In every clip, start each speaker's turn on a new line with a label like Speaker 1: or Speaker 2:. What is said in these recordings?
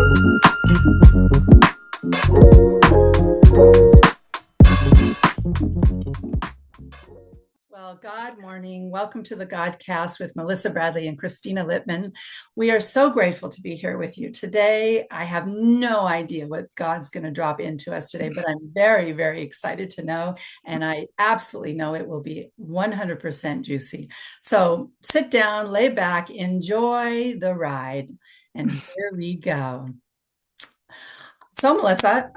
Speaker 1: Well, good morning. Welcome to the Godcast with Melissa Bradley and Christina Littman. We are so grateful to be here with you today. I have no idea what God's going to drop into us today, but I'm very, very excited to know. And I absolutely know it will be 100% juicy. So sit down, lay back, enjoy the ride. And here we go. So, Melissa,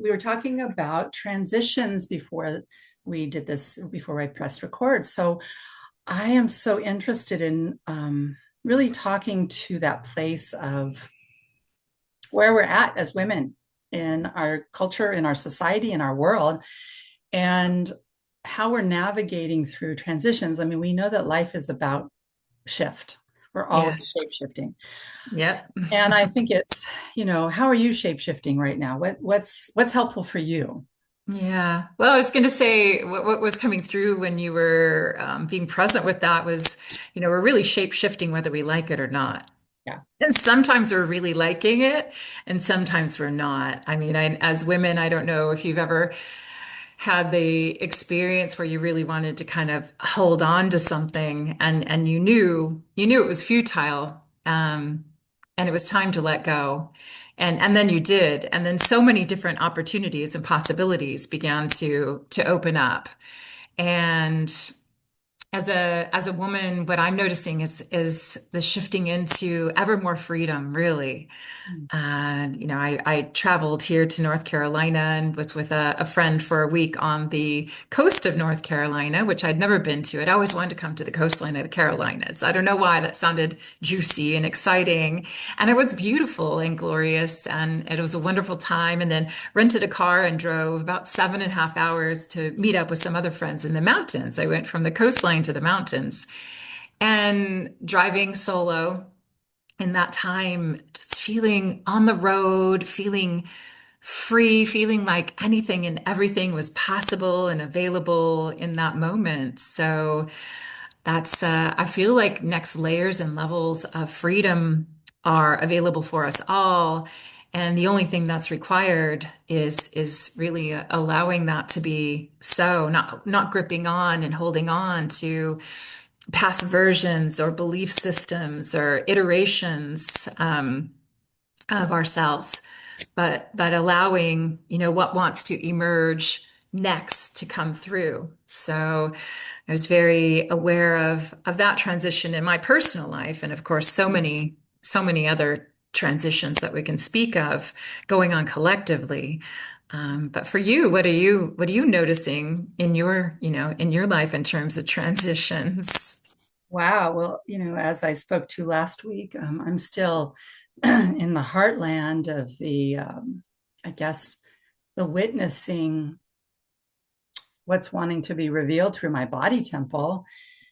Speaker 1: we were talking about transitions before we did this, before I pressed record. So, I am so interested in really talking to that place of where we're at as women in our culture, in our society, in our world, and how we're navigating through transitions. I mean, we know that life is about shift. We're always
Speaker 2: Yes.
Speaker 1: shape shifting.
Speaker 2: Yep.
Speaker 1: And I think it's, how are you shape shifting right now? What's helpful for you?
Speaker 2: Yeah. Well, I was going to say what was coming through when you were being present with that was, we're really shape shifting whether we like it or not.
Speaker 1: Yeah.
Speaker 2: And sometimes we're really liking it, and sometimes we're not. I mean, as women, I don't know if you've ever had the experience where you really wanted to kind of hold on to something, and you knew it was futile, and it was time to let go, and then you did, and then so many different opportunities and possibilities began to open up. And as a woman, what I'm noticing is the shifting into ever more freedom, really. And, I traveled here to North Carolina and was with a friend for a week on the coast of North Carolina, which I'd never been to. I'd always wanted to come to the coastline of the Carolinas. I don't know why that sounded juicy and exciting. And it was beautiful and glorious, and it was a wonderful time. And then rented a car and drove about 7.5 hours to meet up with some other friends in the mountains. I went from the coastline to the mountains, and driving solo in that time, just feeling on the road, feeling free, feeling like anything and everything was possible and available in that moment. So I feel like next layers and levels of freedom are available for us all. And the only thing that's required is really allowing that to be so, not gripping on and holding on to past versions or belief systems or iterations of ourselves, but allowing, what wants to emerge next to come through. So I was very aware of that transition in my personal life, and of course, so many other transitions that we can speak of going on collectively. But for you, what are you noticing in your life in terms of transitions?
Speaker 1: Wow. Well, as I spoke to last week, I'm still in the heartland of I guess, the witnessing what's wanting to be revealed through my body temple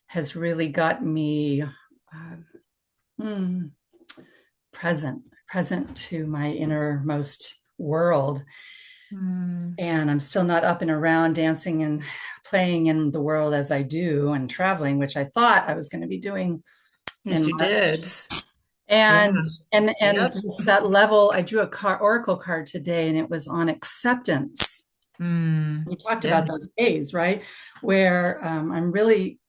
Speaker 1: has really got me mm, present to my innermost world.
Speaker 2: Mm.
Speaker 1: And I'm still not up and around dancing and playing in the world as I do and traveling, which I thought I was going to be doing
Speaker 2: Yes,
Speaker 1: in
Speaker 2: you
Speaker 1: March.
Speaker 2: did. Yeah.
Speaker 1: And
Speaker 2: Yep.
Speaker 1: just that level, I drew oracle card today, and it was on acceptance.
Speaker 2: Mm.
Speaker 1: We talked
Speaker 2: Yeah.
Speaker 1: about those days, right? Where I'm really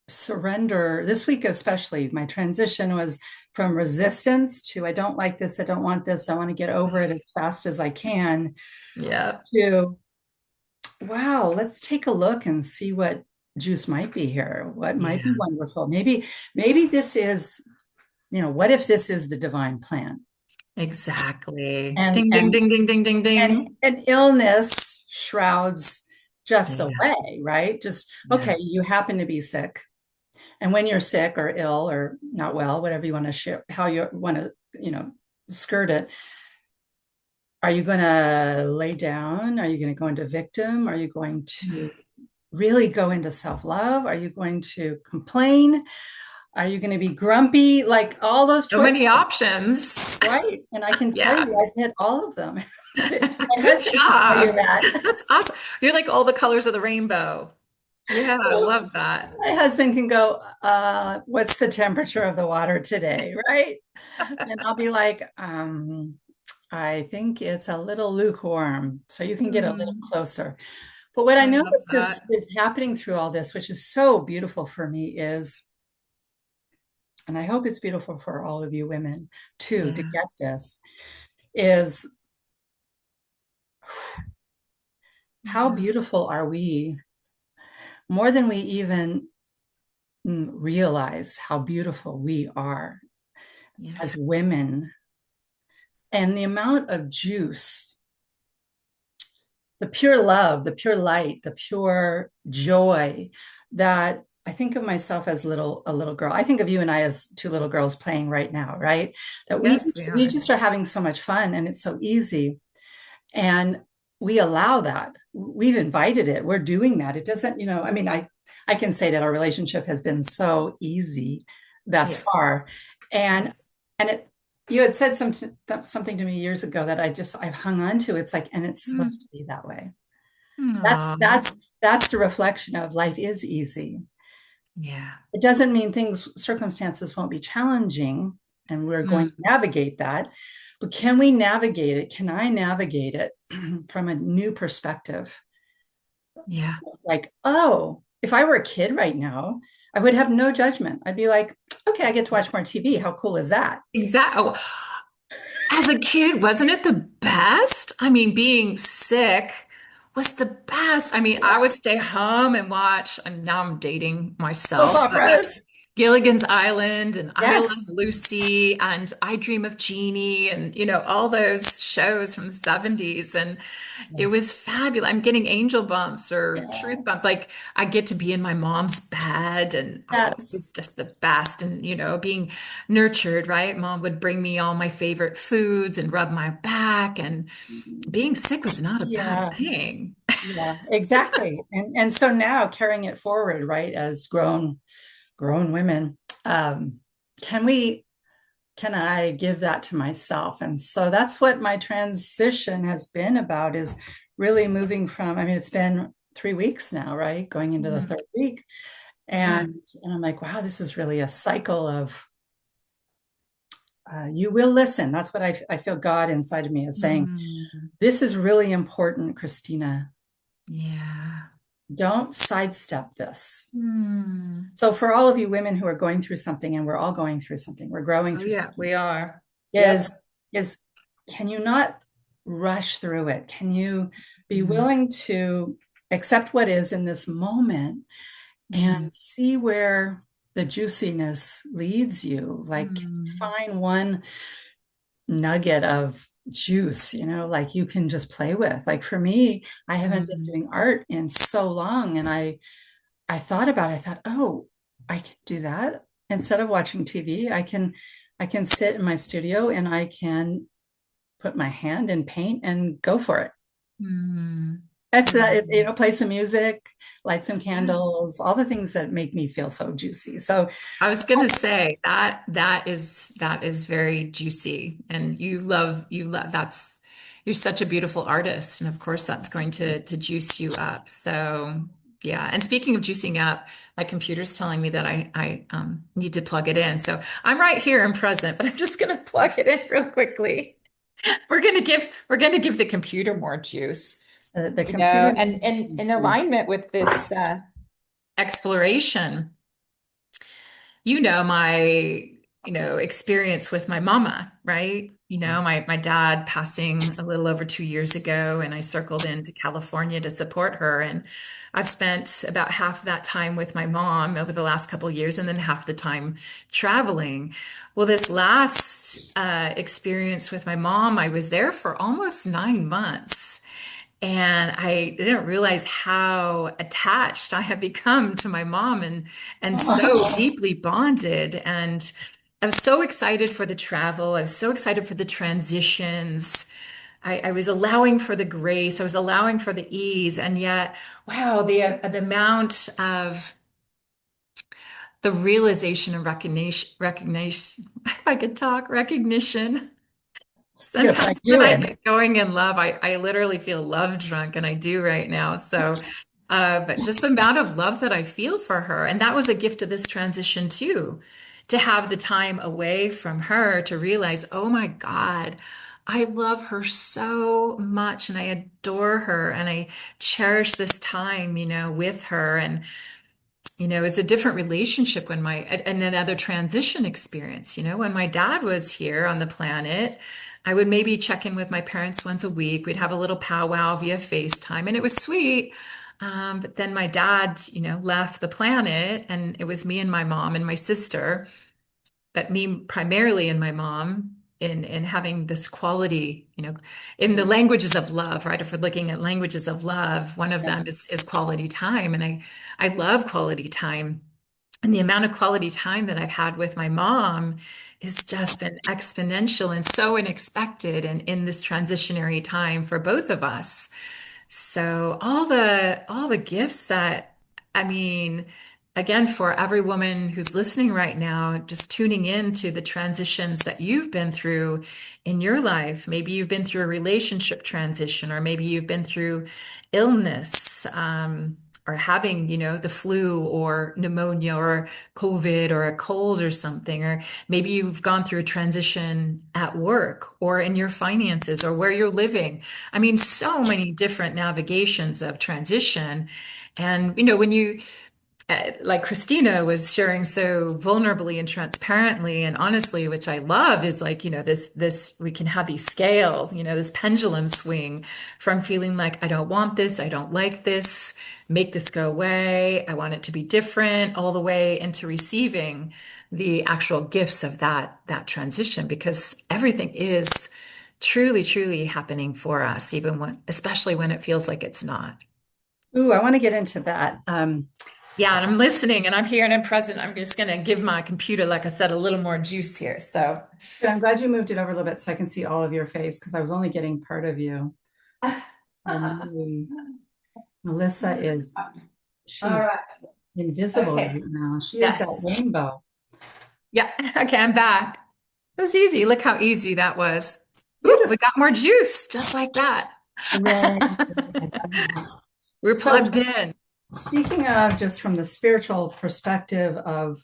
Speaker 1: surrender this week, especially. My transition was from resistance to I don't like this, I don't want this, I want to get over it as fast as I can,
Speaker 2: Yeah.
Speaker 1: to wow, let's take a look and see what juice might be here, what might be
Speaker 2: Yeah.
Speaker 1: wonderful. Maybe this is, what if this is the divine plan?
Speaker 2: Exactly.
Speaker 1: And
Speaker 2: Ding, ding,
Speaker 1: and
Speaker 2: ding, ding, ding, ding, ding.
Speaker 1: and illness shrouds just the
Speaker 2: Yeah.
Speaker 1: way, right? Just
Speaker 2: Yeah.
Speaker 1: okay, you happen to be sick. And when you're sick or ill or not well, whatever you want to share, how you want to, skirt it, are you going to lay down? Are you going to go into victim? Are you going to really go into self-love? Are you going to complain? Are you going to be grumpy? Like all those
Speaker 2: So
Speaker 1: choices,
Speaker 2: many options.
Speaker 1: right? And I can tell
Speaker 2: Yeah.
Speaker 1: you, I've hit all of them. My
Speaker 2: Good
Speaker 1: husband can tell you
Speaker 2: job.
Speaker 1: that.
Speaker 2: That's awesome. You're like all the colors of the rainbow. Yeah, I love that.
Speaker 1: My husband can go, what's the temperature of the water today? Right. And I'll be like, I think it's a little lukewarm, so you can get a little
Speaker 2: Hmm.
Speaker 1: closer. But what I
Speaker 2: I love
Speaker 1: notice
Speaker 2: that.
Speaker 1: is happening through all this, which is so beautiful for me, is, and I hope it's beautiful for all of you women too, to
Speaker 2: Yeah.
Speaker 1: get this, is how
Speaker 2: Yeah.
Speaker 1: beautiful are we, more than we even realize how beautiful we are
Speaker 2: Yeah.
Speaker 1: as women. And the amount of juice, the pure love, the pure light, the pure joy that I think of myself as a little girl. I think of you and I as two little girls playing right now, right? That
Speaker 2: Yes, we
Speaker 1: we
Speaker 2: are.
Speaker 1: just are having so much fun and it's so easy. And we allow that. We've invited it. We're doing that. It doesn't, I mean, I can say that our relationship has been so easy thus
Speaker 2: Yes.
Speaker 1: far. And
Speaker 2: Yes.
Speaker 1: and it you had said something to me years ago that I've hung on to. It's like, and it's supposed
Speaker 2: Mm.
Speaker 1: to be that way. That's
Speaker 2: Aw.
Speaker 1: that's that's the reflection of life is easy.
Speaker 2: Yeah.
Speaker 1: It doesn't mean circumstances won't be challenging and we're going to
Speaker 2: Mm.
Speaker 1: navigate that. But can we navigate it? Can I navigate it from a new perspective?
Speaker 2: Yeah.
Speaker 1: Like, oh, if I were a kid right now, I would have no judgment. I'd be like, okay, I get to watch more TV. How cool is that?
Speaker 2: Exactly. As a kid, wasn't it the best? I mean, being sick was the best. I mean, I would stay home and watch, and now I'm dating
Speaker 1: Soap
Speaker 2: myself. I watch
Speaker 1: operas.
Speaker 2: Gilligan's Island and I Love
Speaker 1: Yes.
Speaker 2: Lucy and I Dream of Jeannie and, all those shows from the 70s. And it was fabulous. I'm getting angel bumps or truth
Speaker 1: Yeah.
Speaker 2: bump. Like I get to be in my mom's bed and oh, it
Speaker 1: Yes.
Speaker 2: was just the best. And, being nurtured, right? Mom would bring me all my favorite foods and rub my back. And being sick was not a bad
Speaker 1: Yeah.
Speaker 2: thing.
Speaker 1: Yeah, exactly. And so now carrying it forward, right, as grown women, um, can we can I give that to myself? And so that's what my transition has been about is really moving from, I mean, it's been 3 weeks now, right? Going into the
Speaker 2: Mhm.
Speaker 1: third week.
Speaker 2: Yeah.
Speaker 1: And I'm like, wow, this is really a cycle of you will listen. That's what I feel God inside of me is saying.
Speaker 2: Mm.
Speaker 1: This is really important, Christina.
Speaker 2: Yeah.
Speaker 1: Don't sidestep this.
Speaker 2: Mm.
Speaker 1: So for all of you women who are going through something, and we're all going through something, we're growing
Speaker 2: Oh,
Speaker 1: through
Speaker 2: yeah,
Speaker 1: something,
Speaker 2: we are.
Speaker 1: is
Speaker 2: Yep.
Speaker 1: is can you not rush through it? Can you be
Speaker 2: Mm.
Speaker 1: willing to accept what is in this moment and
Speaker 2: Mm.
Speaker 1: see where the juiciness leads you? Like
Speaker 2: Mm.
Speaker 1: find one nugget of juice, like you can just play with. Like for me, I haven't been
Speaker 2: Mm.
Speaker 1: doing art in so long, and I thought about it. I thought, oh, I can do that. Instead of watching TV, I can sit in my studio and I can put my hand in paint and go for it.
Speaker 2: Mm.
Speaker 1: That's that,
Speaker 2: Mm.
Speaker 1: play some music, light some
Speaker 2: Yeah.
Speaker 1: candles, all the things that make me feel so juicy. So
Speaker 2: I was gonna say that is very juicy, and you love that's you're such a beautiful artist, and of course that's going to juice you up. So yeah, and speaking of juicing up, my computer's telling me that I need to plug it in. So I'm right here and present, but I'm just gonna plug it in real quickly. We're gonna give the computer more juice,
Speaker 1: the computer
Speaker 2: and
Speaker 1: needs to
Speaker 2: and
Speaker 1: be
Speaker 2: in
Speaker 1: used.
Speaker 2: alignment with this exploration. My experience with my mama, right? My dad passing a little over 2 years ago, and I circled into California to support her. And I've spent about half that time with my mom over the last couple of years, and then half the time traveling. Well, this last experience with my mom, I was there for almost 9 months. And I didn't realize how attached I had become to my mom and so deeply bonded. And I was so excited for the travel. I was so excited for the transitions. I was allowing for the grace. I was allowing for the ease. And yet, wow, the amount of the realization and recognition, if I could talk, recognition.
Speaker 1: You gotta plug
Speaker 2: Sometimes when
Speaker 1: you
Speaker 2: I
Speaker 1: in.
Speaker 2: get going in love, I literally feel love drunk, and I do right now. So, but just the amount of love that I feel for her. And that was a gift of this transition too, to have the time away from her to realize, oh my God, I love her so much and I adore her and I cherish this time, with her. And it's a different relationship when and another transition experience. When my dad was here on the planet, I would maybe check in with my parents once a week. We'd have a little powwow via FaceTime, and it was sweet. But then my dad, left the planet, and it was me and my mom and my sister, but me primarily and my mom in having this quality, in the languages of love, right? If we're looking at languages of love, one of
Speaker 1: Yeah.
Speaker 2: them is quality time. And I love quality time. And the amount of quality time that I've had with my mom has just been exponential and so unexpected and in this transitionary time for both of us. So all the gifts that, I mean, again, for every woman who's listening right now, just tuning in to the transitions that you've been through in your life. Maybe you've been through a relationship transition, or maybe you've been through illness, or having, the flu or pneumonia or COVID or a cold or something, or maybe you've gone through a transition at work or in your finances or where you're living. I mean, so many different navigations of transition. And, when like Christina was sharing so vulnerably and transparently and honestly, which I love, is like, this, we can have these scale, this pendulum swing from feeling like, I don't want this, I don't like this, make this go away, I want it to be different, all the way into receiving the actual gifts of that transition, because everything is truly, truly happening for us, especially when it feels like it's not.
Speaker 1: Ooh, I want to get into that.
Speaker 2: Yeah, and I'm listening and I'm here and I'm present. I'm just going to give my computer, like I said, a little more juice here. So,
Speaker 1: Good. I'm glad you moved it over a little bit so I can see all of your face because I was only getting part of you. And Melissa is,
Speaker 2: all
Speaker 1: she's
Speaker 2: right.
Speaker 1: invisible
Speaker 2: Okay.
Speaker 1: right now. She is that
Speaker 2: Yes.
Speaker 1: rainbow.
Speaker 2: Yeah. Okay, I'm back. It was easy. Look how easy that was. Ooh, we
Speaker 1: Beautiful.
Speaker 2: got more juice just like that.
Speaker 1: Right.
Speaker 2: We're
Speaker 1: So,
Speaker 2: plugged in.
Speaker 1: speaking of just from the spiritual perspective of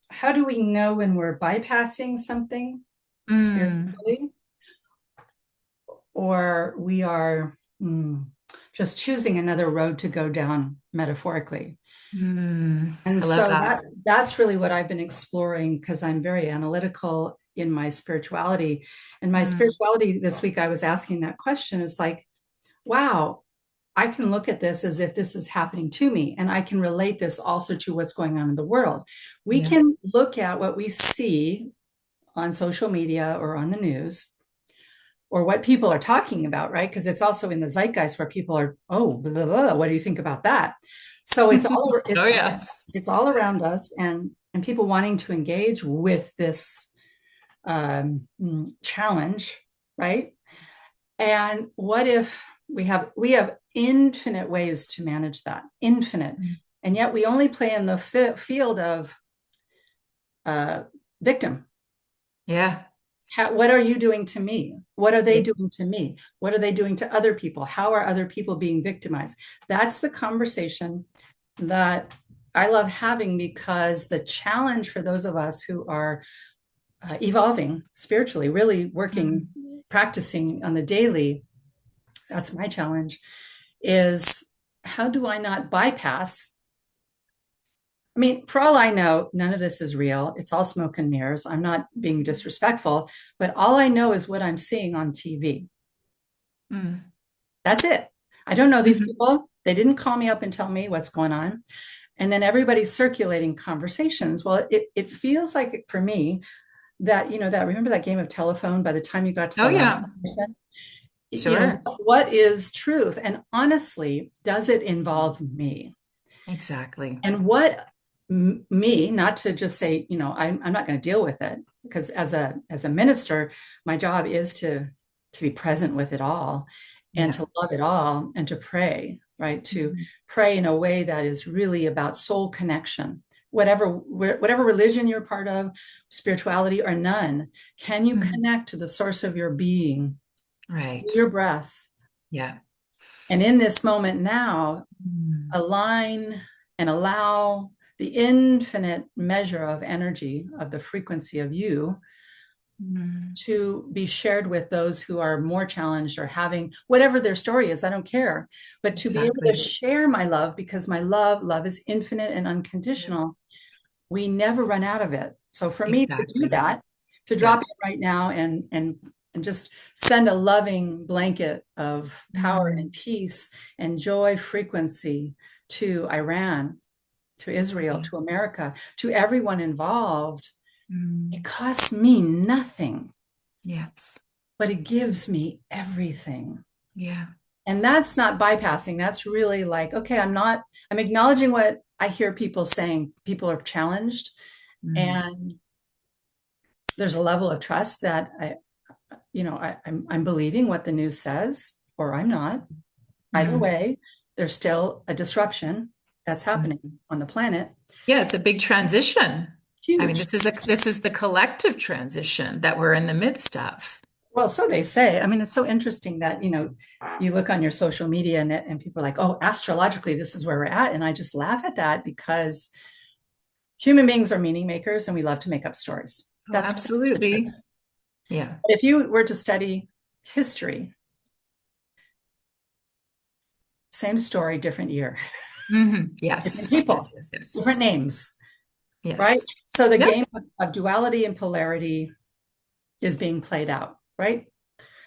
Speaker 1: how do we know when we're bypassing something
Speaker 2: Mm,
Speaker 1: spiritually or we are just choosing another road to go down metaphorically? And
Speaker 2: I love
Speaker 1: so
Speaker 2: that.
Speaker 1: that's really what I've been exploring because I'm very analytical in my spirituality. And my
Speaker 2: Mm,
Speaker 1: spirituality this week, I was asking that question is like, wow, I can look at this as if this is happening to me, and I can relate this also to what's going on in the world. We
Speaker 2: yeah.
Speaker 1: can look at what we see on social media or on the news or what people are talking about, right? Because it's also in the zeitgeist where people are, oh, blah, blah, blah, what do you think about that? So
Speaker 2: Oh, yes.
Speaker 1: it's all around us, and people wanting to engage with this challenge, right? And what if we have infinite ways to manage that, infinite,
Speaker 2: Mm,
Speaker 1: and yet we only play in the field of uh, victim.
Speaker 2: yeah.
Speaker 1: What are you doing to me? What are they
Speaker 2: Yeah.
Speaker 1: doing to me? What are they doing to other people? How are other people being victimized? That's the conversation that I love having because the challenge for those of us who are evolving spiritually, really working,
Speaker 2: Mm,
Speaker 1: practicing on the daily, that's my challenge, is how do I not bypass? I mean, for all I know, none of this is real. It's all smoke and mirrors. I'm not being disrespectful, but all I know is what I'm seeing on TV.
Speaker 2: mm,
Speaker 1: That's it. I don't know these
Speaker 2: mhm.
Speaker 1: people. They didn't call me up and tell me what's going on. And then everybody's circulating conversations. Well, it feels like for me that, that remember that game of telephone by the time you got to
Speaker 2: Oh,
Speaker 1: the last
Speaker 2: yeah.
Speaker 1: person?
Speaker 2: Sure.
Speaker 1: What is truth? And honestly, does it involve me?
Speaker 2: Exactly.
Speaker 1: And what me, not to just say, I'm not going to deal with it because as a minister, my job is to be present with it all and
Speaker 2: Yeah.
Speaker 1: to love it all and to pray, right? To
Speaker 2: Mhm.
Speaker 1: pray in a way that is really about soul connection. Whatever religion you're part of, spirituality or none, can you
Speaker 2: Mhm.
Speaker 1: connect to the source of your being,
Speaker 2: Right.
Speaker 1: your breath?
Speaker 2: Yeah.
Speaker 1: And in this moment now,
Speaker 2: Mm.
Speaker 1: align and allow the infinite measure of energy of the frequency of you
Speaker 2: Mm.
Speaker 1: to be shared with those who are more challenged or having whatever their story is. I don't care, but to be able to
Speaker 2: Exactly.
Speaker 1: share my love, because my love is infinite and
Speaker 2: Yeah.
Speaker 1: unconditional. We never run out of it. So for me to do
Speaker 2: Exactly.
Speaker 1: that, to
Speaker 2: Yeah.
Speaker 1: drop in right now and just send a loving blanket of power and
Speaker 2: Mm.
Speaker 1: peace and joy frequency to Iran, to Israel,
Speaker 2: Yeah.
Speaker 1: to America, to everyone involved, it
Speaker 2: Mm.
Speaker 1: costs me nothing,
Speaker 2: Yes.
Speaker 1: but it gives me everything.
Speaker 2: Yeah.
Speaker 1: And that's not bypassing. That's really like, okay, I'm acknowledging what I hear people saying. People are challenged,
Speaker 2: Mm.
Speaker 1: and there's a level of trust that I'm believing what the news says, or I'm not. Either
Speaker 2: Mm.
Speaker 1: way, there's still a disruption that's
Speaker 2: Mm.
Speaker 1: happening on the planet.
Speaker 2: Yeah, it's a big transition. I mean,
Speaker 1: Huge.
Speaker 2: this is the collective transition that we're in the midst of.
Speaker 1: Well, so they say. I mean, it's so interesting that, you look on your social media and people are like, oh, astrologically, this is where we're at. And I just laugh at that because human beings are meaning makers and we love to make up stories.
Speaker 2: Oh,
Speaker 1: That's the truth.
Speaker 2: absolutely. Yeah.
Speaker 1: If you were to study history, same story, different year, different
Speaker 2: Yes. Yes,
Speaker 1: people,
Speaker 2: yes, yes.
Speaker 1: different names, right?
Speaker 2: Yes.
Speaker 1: So the
Speaker 2: Yep.
Speaker 1: game of duality and polarity is being played out, right?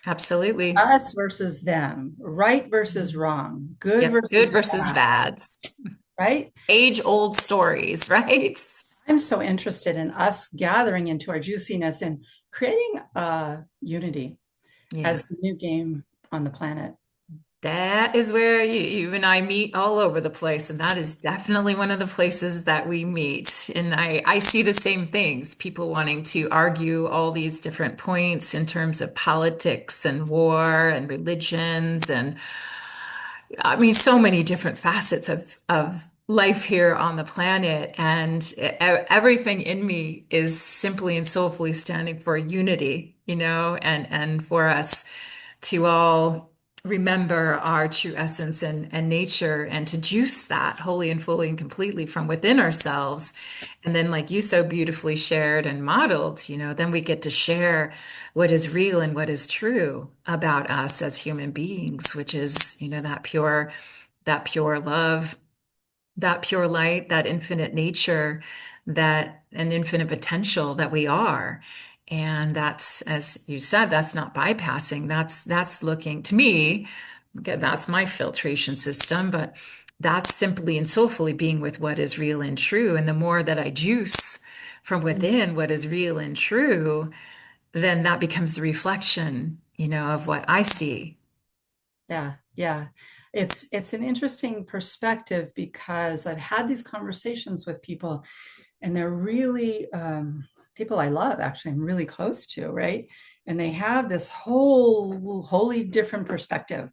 Speaker 2: Absolutely.
Speaker 1: Us versus them, right versus
Speaker 2: Mhm.
Speaker 1: wrong, good
Speaker 2: Yep. Good
Speaker 1: versus
Speaker 2: versus
Speaker 1: bad,
Speaker 2: bads.
Speaker 1: right?
Speaker 2: Age-old stories, right?
Speaker 1: I'm so interested in us gathering into our juiciness and creating unity
Speaker 2: Yeah.
Speaker 1: as the new game on the planet.
Speaker 2: That is where you and I meet all over the place. And that is definitely one of the places that we meet. And I see the same things, people wanting to argue all these different points in terms of politics and war and religions and I mean, so many different facets of life here on the planet. And everything in me is simply and soulfully standing for unity, and for us to all remember our true essence and nature and to juice that wholly and fully and completely from within ourselves. And then, like you so beautifully shared and modeled, then we get to share what is real and what is true about us as human beings, which is, that pure love, that pure light, that infinite nature, that an infinite potential that we are. And that's, as you said, that's not bypassing. That's looking to me, okay, that's my filtration system, but that's simply and soulfully being with what is real and true. And the more that I juice from within what is real and true, then that becomes the reflection, of what I see.
Speaker 1: Yeah, yeah. It's an interesting perspective because I've had these conversations with people and they're really people I love, actually, I'm really close to, right? And they have this wholly different perspective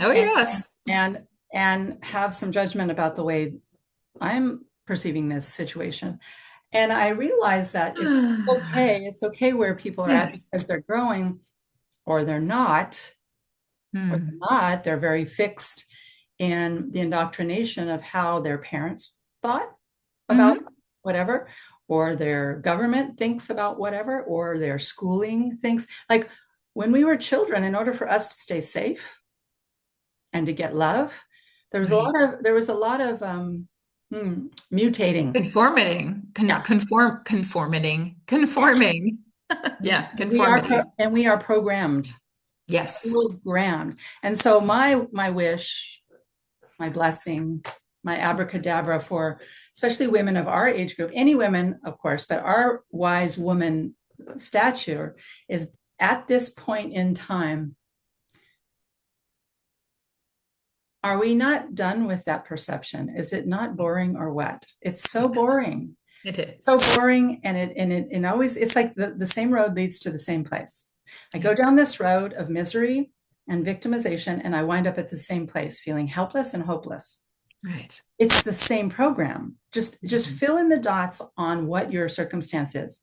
Speaker 2: Oh,
Speaker 1: and
Speaker 2: yes.
Speaker 1: and and have some judgment about the way I'm perceiving this situation. And I realize that it's okay. It's okay where people are at
Speaker 2: Yes.
Speaker 1: because they're growing or they're not,
Speaker 2: Hmm.
Speaker 1: they're very fixed in the indoctrination of how their parents thought about
Speaker 2: Hmm.
Speaker 1: whatever, or their government thinks about whatever, or their schooling thinks. Like when we were children, in order for us to stay safe and to get love,
Speaker 2: Right.
Speaker 1: there was a lot of mutating. Yeah.
Speaker 2: Conforming. Yeah, conformity.
Speaker 1: And we are programmed,
Speaker 2: Yes.
Speaker 1: programmed. And so my wish, my blessing, my abracadabra for especially women of our age group, any women, of course, but our wise woman stature is at this point in time, are we not done with that perception? Is it not boring or what? It's so boring.
Speaker 2: It
Speaker 1: So
Speaker 2: is.
Speaker 1: boring and always it's like the same road leads to the same place. I
Speaker 2: Yeah.
Speaker 1: go down this road of misery and victimization and I wind up at the same place feeling helpless and hopeless.
Speaker 2: Right.
Speaker 1: It's the same program. Just
Speaker 2: Mhm.
Speaker 1: fill in the dots on what your circumstance is.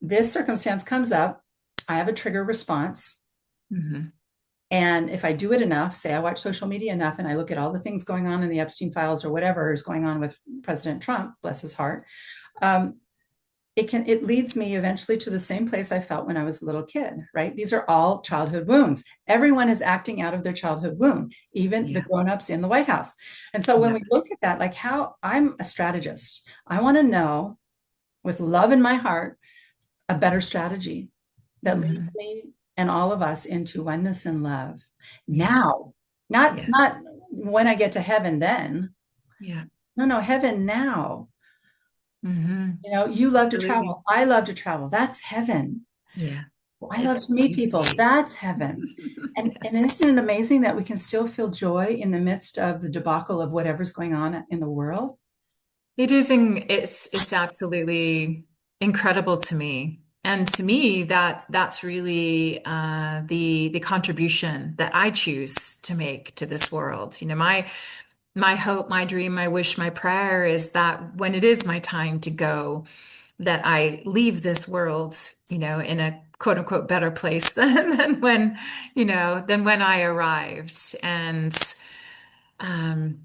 Speaker 1: This circumstance comes up, I have a trigger response,
Speaker 2: Mhm.
Speaker 1: and if I do it enough, say I watch social media enough and I look at all the things going on in the Epstein files or whatever is going on with President Trump, bless his heart, um, it leads me eventually to the same place I felt when I was a little kid, right? These are all childhood wounds. Everyone is acting out of their childhood wound, even the
Speaker 2: Yeah.
Speaker 1: grown-ups in the White House. And so when
Speaker 2: Yeah.
Speaker 1: we look at that, like how I'm a strategist, I want to know with love in my heart a better strategy that leads
Speaker 2: Hmm.
Speaker 1: me and all of us into oneness and love
Speaker 2: Yeah.
Speaker 1: now, not
Speaker 2: Yes.
Speaker 1: not when I get to heaven then.
Speaker 2: Yeah.
Speaker 1: No, no, heaven now.
Speaker 2: Hmm.
Speaker 1: You love to
Speaker 2: Absolutely.
Speaker 1: travel. I love to travel. That's heaven.
Speaker 2: Yeah.
Speaker 1: I love to meet
Speaker 2: Peace.
Speaker 1: people. That's heaven. And
Speaker 2: Yes.
Speaker 1: isn't it amazing that we can still feel joy in the midst of the debacle of whatever's going on in the world?
Speaker 2: It's absolutely incredible to me. And to me, that's really the contribution that I choose to make to this world. My hope, my dream, my wish, my prayer is that when it is my time to go, that I leave this world, in a quote unquote better place than when I arrived. And um,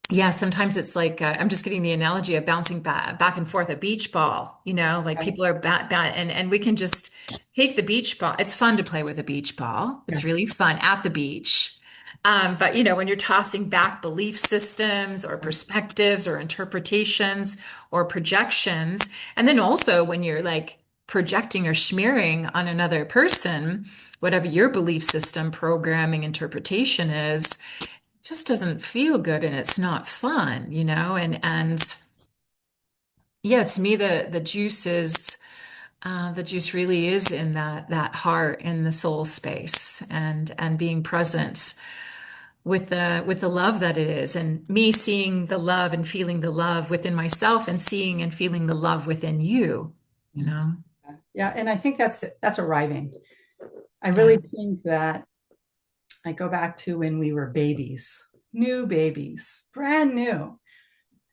Speaker 2: yeah, sometimes it's like I'm just getting the analogy of bouncing back and forth a beach ball, like
Speaker 1: Right?
Speaker 2: people are bat and we can just take the beach ball. It's fun to play with a beach ball. It's
Speaker 1: Yes.
Speaker 2: really fun at the beach. But when you're tossing back belief systems or perspectives or interpretations or projections, and then also when you're like projecting or smearing on another person, whatever your belief system, programming, interpretation is, just doesn't feel good and it's not fun, and yeah, to me the juice really is in that heart in the soul space and being present with the love that it is, and me seeing the love and feeling the love within myself and seeing and feeling the love within you.
Speaker 1: Yeah, and I think that's arriving. I really
Speaker 2: Yeah.
Speaker 1: think that I go back to when we were babies, new babies, brand new,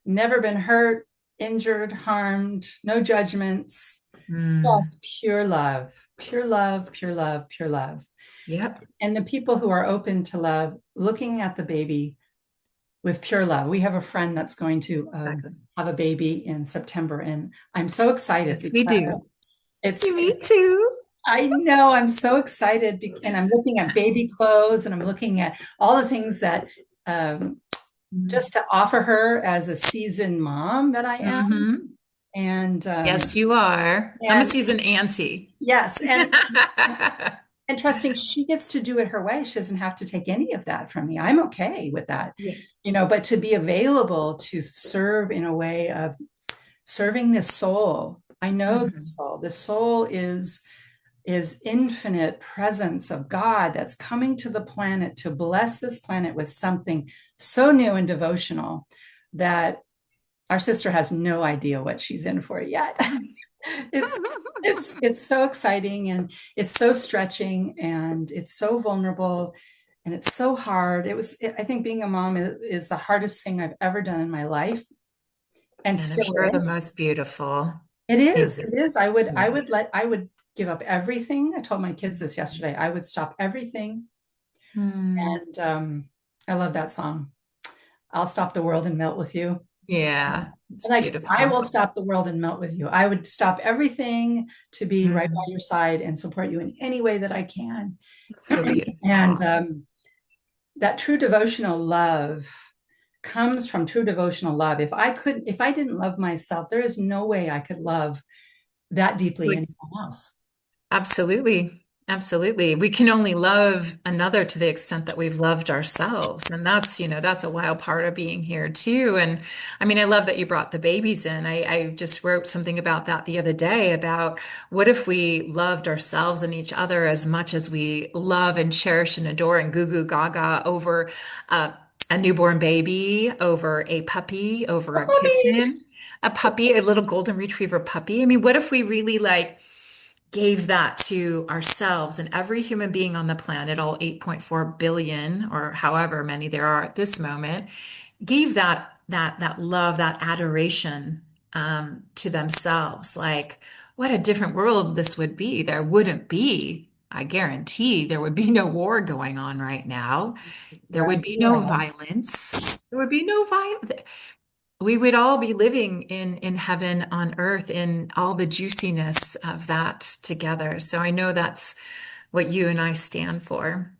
Speaker 1: never been hurt, injured, harmed, no judgments,
Speaker 2: Mm.
Speaker 1: just pure love, pure love, pure love, pure love.
Speaker 2: Yep.
Speaker 1: And the people who are open to love, looking at the baby with pure love. We have a friend that's going to
Speaker 2: Exactly.
Speaker 1: have a baby in September, and I'm so excited
Speaker 2: Yes, we
Speaker 1: because
Speaker 2: do.
Speaker 1: it's,
Speaker 2: Me too.
Speaker 1: I know I'm so excited, and I'm looking at baby clothes and I'm looking at all the things that um, just to offer her as a seasoned mom that I am.
Speaker 2: Mm-hmm.
Speaker 1: And
Speaker 2: Yes, you are. I'm a
Speaker 1: and
Speaker 2: seasoned auntie.
Speaker 1: yes, and trusting she gets to do it her way. She doesn't have to take any of that from me. I'm okay with that,
Speaker 2: Yes.
Speaker 1: but to be available to serve in a way of serving this soul. I know
Speaker 2: Mhm.
Speaker 1: the soul is infinite presence of God that's coming to the planet to bless this planet with something so new and devotional that our sister has no idea what she's in for yet. it's it's so exciting, and it's so stretching, and it's so vulnerable, and it's so hard. I think being a mom is the hardest thing I've ever done in my life, and
Speaker 2: And I'm
Speaker 1: still
Speaker 2: sure the
Speaker 1: is.
Speaker 2: most beautiful.
Speaker 1: It
Speaker 2: It
Speaker 1: is.
Speaker 2: is.
Speaker 1: It is.
Speaker 2: Yeah.
Speaker 1: I would give up everything. I told my kids this yesterday. I would stop everything.
Speaker 2: Hmm.
Speaker 1: And I love that song. I'll stop the world and melt with you.
Speaker 2: Yeah, it's
Speaker 1: Like, I
Speaker 2: beautiful.
Speaker 1: will stop the world and melt with you. I would stop everything to be right by
Speaker 2: Mm.
Speaker 1: your side and support you in any way that I can.
Speaker 2: So
Speaker 1: And
Speaker 2: beautiful.
Speaker 1: that true devotional love comes from true devotional love. If I didn't love myself, there is no way I could love that deeply
Speaker 2: Like,
Speaker 1: anyone else.
Speaker 2: absolutely. Absolutely. We can only love another to the extent that we've loved ourselves. And that's a wild part of being here too. And I mean, I love that you brought the babies in. I just wrote something about that the other day about what if we loved ourselves and each other as much as we love and cherish and adore and goo goo gaga over uh, a newborn baby, over a puppy, over a kitten, a puppy, a little golden retriever puppy. I mean, what if we really like gave that to ourselves and every human being on the planet, all 8.4 billion or however many there are at this moment, gave that love, that adoration to themselves. Like, what a different world this would be. There wouldn't be, I guarantee, there would be no war going on right now. There would be no
Speaker 1: Right.
Speaker 2: violence. There would be no violence. we would all be living in heaven on earth in all the juiciness of that together. So I know that's what you and I stand for.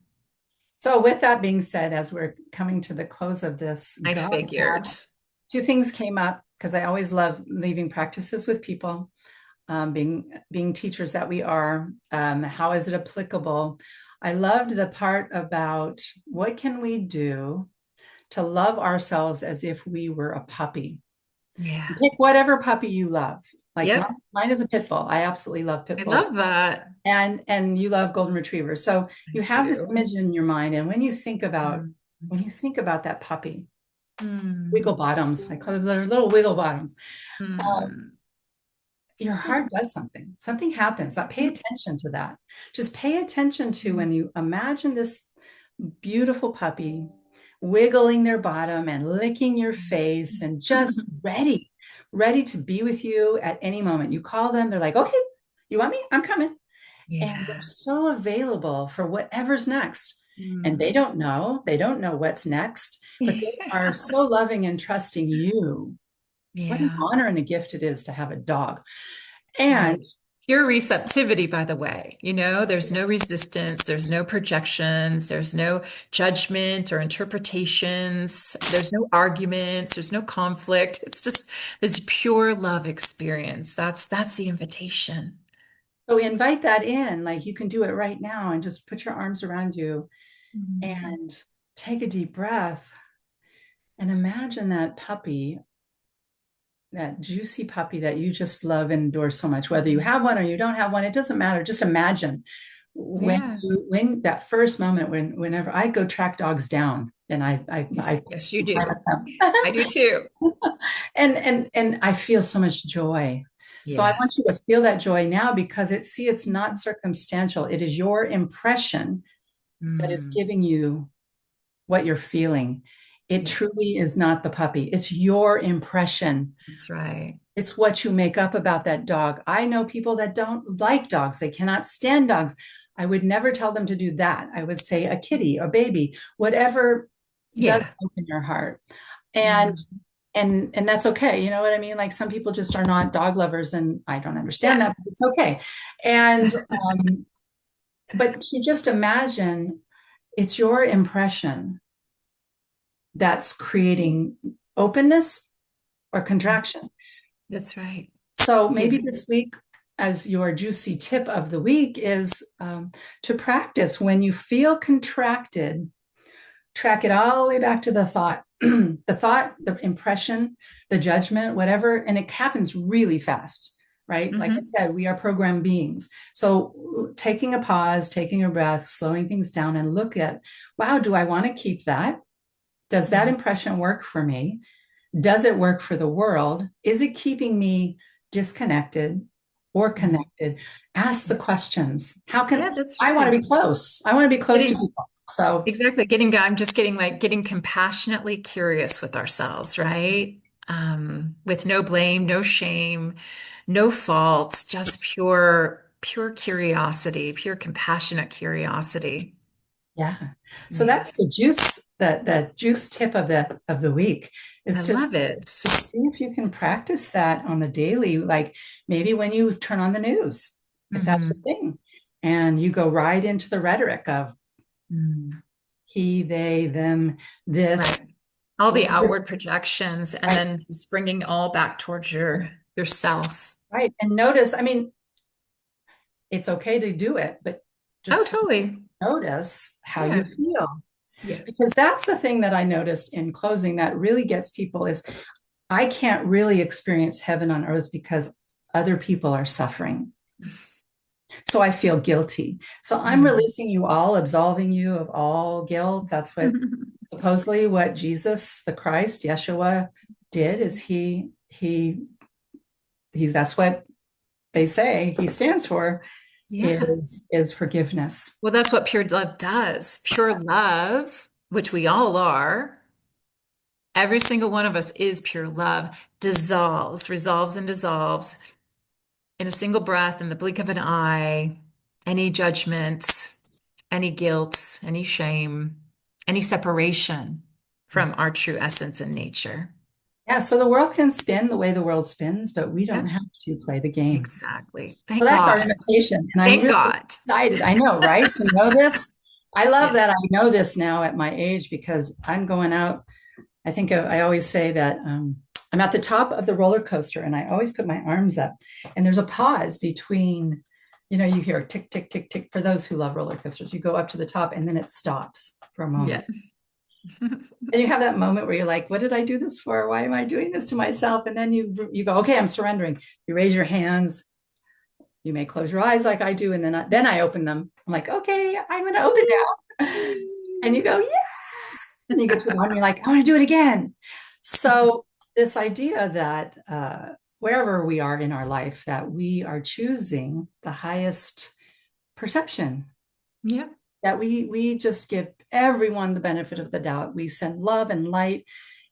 Speaker 1: So, with that being said, as we're coming to the close of this
Speaker 2: I figured.
Speaker 1: Godcast, two things came up because I always love leaving practices with people, being teachers that we are. How is it applicable? I loved the part about what can we do to love ourselves as if we were a puppy.
Speaker 2: Yeah.
Speaker 1: Pick whatever puppy you love. Like
Speaker 2: Yep.
Speaker 1: mine is a pit bull. I absolutely love pit
Speaker 2: I
Speaker 1: bulls,
Speaker 2: love that.
Speaker 1: and you love golden retrievers. So
Speaker 2: I
Speaker 1: you have this
Speaker 2: do.
Speaker 1: image in your mind, and
Speaker 2: Mm.
Speaker 1: when you think about that puppy, wiggle
Speaker 2: Mm.
Speaker 1: bottoms, I call it their little wiggle bottoms. Um,
Speaker 2: Mm.
Speaker 1: your heart does something. Something happens. Pay attention to that. Just pay attention to when you imagine this beautiful puppy wiggling their bottom and licking your face and just ready to be with you at any moment. You call them, they're like, okay, you want me? I'm coming. And they're
Speaker 2: Yeah.
Speaker 1: so available for whatever's next. And
Speaker 2: Mm.
Speaker 1: they don't know what's next, but they are
Speaker 2: Yeah.
Speaker 1: so loving and trusting you. What an
Speaker 2: Yeah.
Speaker 1: honor and a gift it is to have a dog. And
Speaker 2: Right. Pure receptivity, by the way. There's no resistance, there's no projections, there's no judgment or interpretations, there's no arguments, there's no conflict. It's just this pure love experience. That's the invitation.
Speaker 1: so invite that in, like you can do it right now and just put your arms around you
Speaker 2: Mm.
Speaker 1: and take a deep breath and imagine that puppy, that juicy puppy that you just love and adore so much, whether you have one or you don't have one, it doesn't matter. Just imagine
Speaker 2: Yeah.
Speaker 1: when that first moment whenever I go track dogs down and I
Speaker 2: Yes, you
Speaker 1: pilot
Speaker 2: do.
Speaker 1: them.
Speaker 2: I do too.
Speaker 1: And I feel so much joy. So I want
Speaker 2: Yes.
Speaker 1: you to feel that joy now because it's not circumstantial. It is your impression that is
Speaker 2: Mm.
Speaker 1: giving you what you're feeling. It
Speaker 2: Yes,
Speaker 1: truly is not the puppy. It's your impression.
Speaker 2: that's right.
Speaker 1: It's what you make up about that dog. I know people that don't like dogs. They cannot stand dogs. I would never tell them to do that. I would say a kitty, a baby, whatever does
Speaker 2: Yeah.
Speaker 1: open your heart. And
Speaker 2: Mm.
Speaker 1: and that's okay. You know what I mean? Like some people just are not dog lovers and I don't understand
Speaker 2: Yeah.
Speaker 1: that, but it's okay. And but to just imagine it's your impression that's creating openness or contraction.
Speaker 2: That's right.
Speaker 1: So
Speaker 2: Yeah.
Speaker 1: maybe this week, as your juicy tip of the week, is to practice when you feel contracted, track it all the way back to the thought, the thought, the impression, the judgment, whatever. And it happens really fast, right? Like I
Speaker 2: Hmm.
Speaker 1: said, we are programmed beings. So taking a pause, taking a breath, slowing things down, and look at, wow, do I want to keep that? Does that impression work for me? Does it work for the world? Is it keeping me disconnected or
Speaker 2: Mhm.
Speaker 1: connected? Ask the questions. How can
Speaker 2: Yeah, that's
Speaker 1: I want to
Speaker 2: right.
Speaker 1: be close? I want to be close to
Speaker 2: Getting
Speaker 1: people. So,
Speaker 2: exactly I'm just getting compassionately curious with ourselves, right? With no blame, no shame, no fault, just pure curiosity, pure compassionate curiosity.
Speaker 1: yeah. So
Speaker 2: Yeah,
Speaker 1: that's the juice, the juice tip of the week
Speaker 2: I
Speaker 1: is
Speaker 2: love
Speaker 1: to
Speaker 2: it.
Speaker 1: see if you can practice that on the daily, like maybe when you turn on the news, if that's your
Speaker 2: Hmm.
Speaker 1: thing, and you go right into the rhetoric of
Speaker 2: Mm.
Speaker 1: he, they, them,
Speaker 2: Right.
Speaker 1: this,
Speaker 2: All the
Speaker 1: what is this,
Speaker 2: outward projections, and
Speaker 1: right?
Speaker 2: then just bringing all back towards yourself.
Speaker 1: Right. And notice, I mean, it's okay to do it, but
Speaker 2: Oh,
Speaker 1: just
Speaker 2: totally.
Speaker 1: notice how you
Speaker 2: Yeah.
Speaker 1: feel.
Speaker 2: Yeah.
Speaker 1: Because that's the thing that I notice in closing that really gets people is I can't really experience heaven on earth because other people are suffering. So I feel guilty. So I'm
Speaker 2: Mm.
Speaker 1: releasing you all, absolving you of all guilt. That's what supposedly what Jesus, the Christ, Yeshua did is he that's what they say he stands for
Speaker 2: Yeah.
Speaker 1: is forgiveness.
Speaker 2: Well, that's what pure love does. Pure love, which we all are, every single one of us is pure love, dissolves, resolves, and dissolves in a single breath, in the blink of an eye, any judgments, any guilt, any shame, any separation from our true essence and nature.
Speaker 1: Yeah, so the world can spin the way the world spins, but we don't
Speaker 2: Yeah,
Speaker 1: have to play the game.
Speaker 2: exactly.
Speaker 1: So
Speaker 2: Thank
Speaker 1: that's our
Speaker 2: God.
Speaker 1: invitation. And I'm
Speaker 2: Thank
Speaker 1: really
Speaker 2: God.
Speaker 1: excited. I know, right? To know this. I love
Speaker 2: Yeah.
Speaker 1: that I know this now at my age because I'm going out. I think I always say that I'm at the top of the roller coaster and I always put my arms up. And there's a pause between, you hear tick, tick, tick, tick. For those who love roller coasters, you go up to the top and then it stops for a
Speaker 2: Yeah.
Speaker 1: moment. And you have that moment where you're like, what did I do this for? Why am I doing this to myself? And then you go, okay, I'm surrendering. You raise your hands. You may close your eyes like I do, and then I open them. I'm like, okay, I'm going to open now. And you go, yeah. And you get to the one, you're like, I want to do it again. So this idea that wherever we are in our life, that we are choosing the highest perception,
Speaker 2: Yeah.
Speaker 1: that we just give everyone the benefit of the doubt. We send love and light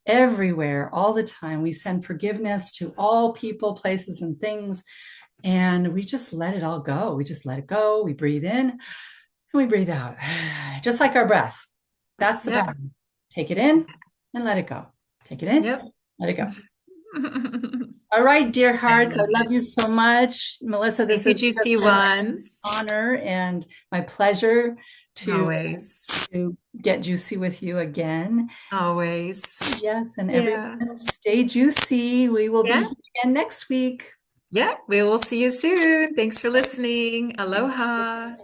Speaker 1: everywhere all the time. We send forgiveness to all people, places, and things. And we just let it all go. We just let it go. We breathe in and we breathe out, just like our breath. That's the
Speaker 2: Yep.
Speaker 1: pattern. Take it in and let it go. Take it in,
Speaker 2: Yep.
Speaker 1: let it go. All right, dear
Speaker 2: I
Speaker 1: hearts, I
Speaker 2: love
Speaker 1: love
Speaker 2: it.
Speaker 1: you so much. Melissa, this
Speaker 2: Thank you,
Speaker 1: has
Speaker 2: juicy
Speaker 1: just been
Speaker 2: ones.
Speaker 1: an honor and my pleasure to,
Speaker 2: Always.
Speaker 1: to get juicy with you again.
Speaker 2: Always.
Speaker 1: Yes, and
Speaker 2: Yeah.
Speaker 1: everyone stay juicy. We will be
Speaker 2: Yeah.
Speaker 1: here again next week.
Speaker 2: Yeah. We will see you soon. Thanks for listening. Aloha.